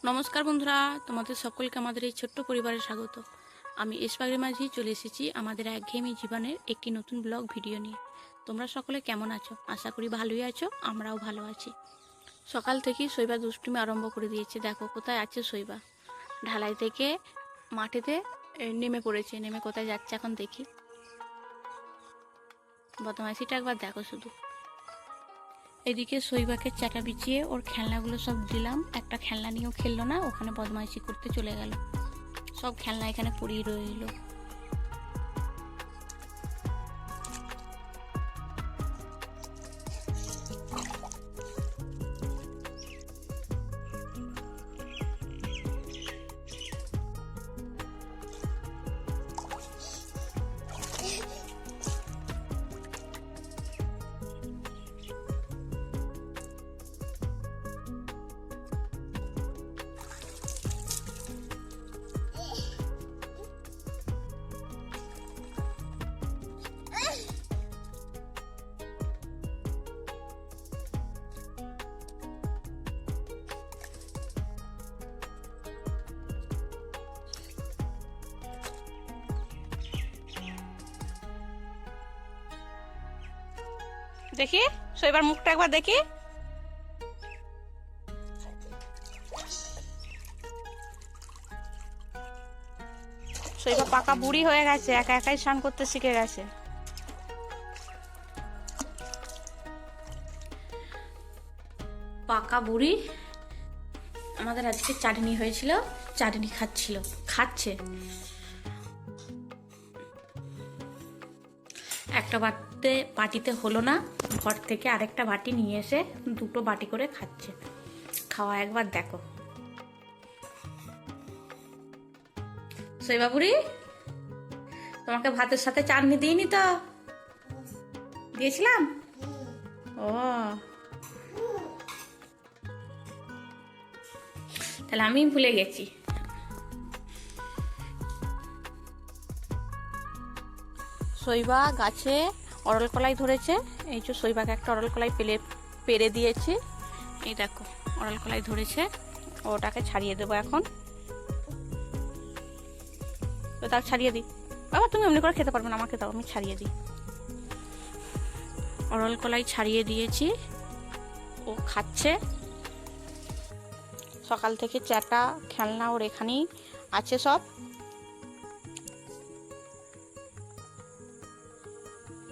নমস্কার বন্ধুরা, তোমাদের সকলকে আমাদের এই ছোট্ট পরিবারে স্বাগত। আমি ইস্পাগরি মাঝি চলে এসেছি আমাদের একঘেয়েমি জীবনের একটি নতুন ব্লগ ভিডিও নিয়ে। তোমরা সকলে কেমন আছো? আশা করি ভালোই আছো, আমরাও ভালো আছি। সকাল থেকেই শৈবা দুষ্টুমি আরম্ভ করে দিয়েছে। দেখো কোথায় আছে শৈবা, ঢালাই থেকে মাঠেতে নেমে পড়েছে। নেমে কোথায় যাচ্ছে এখন দেখি। বদমাইশিটা একবার দেখো শুধু। এদিকে শৈবাকে চাটা বিছিয়ে ওর খেলনাগুলো সব দিলাম। একটা খেলনা নিয়েও খেললো না, ওখানে বদমাইশি করতে চলে গেল। সব খেলনা এখানে পড়েই রইল। দেখি শৈবার মুখটা একবার দেখি। শৈবা পাকা বুড়ি হয়ে গেছে, একা একাই স্নান করতে শিখে গেছে। পাকা বুড়ি। আমাদের আজকে চাটনি হয়েছিল, চাটনি খাচ্ছে। একটা বাটিতে হলো না, ঘর থেকে আরেকটা বাটি নিয়ে এসে দুটো বাটি করে খাচ্ছে। খাওয়া একবার দেখো। শৈবা বুড়ি, তোমাকে ভাতের সাথে চাটনি দিইনি তো? দিয়েছিলাম? ও তাহলে আমি ভুলে গেছি। শৈবা গাছে অরল কলাই ধরেছে। এই যে শৈবাকে একটা অরল কলাই পেরে দিয়েছি। এই দেখো অরল কলাই ধরেছে, ওটাকে ছাড়িয়ে দেবো এখন। তো তাও ছাড়িয়ে দিই। বাবা তুমি এমনি করে খেতে পারবে না, আমাকে দাও, আমি ছাড়িয়ে দিই। অরল কলাই ছাড়িয়ে দিয়েছি, ও খাচ্ছে। সকাল থেকে চাটা খেলনা ওর এখানেই আছে সব।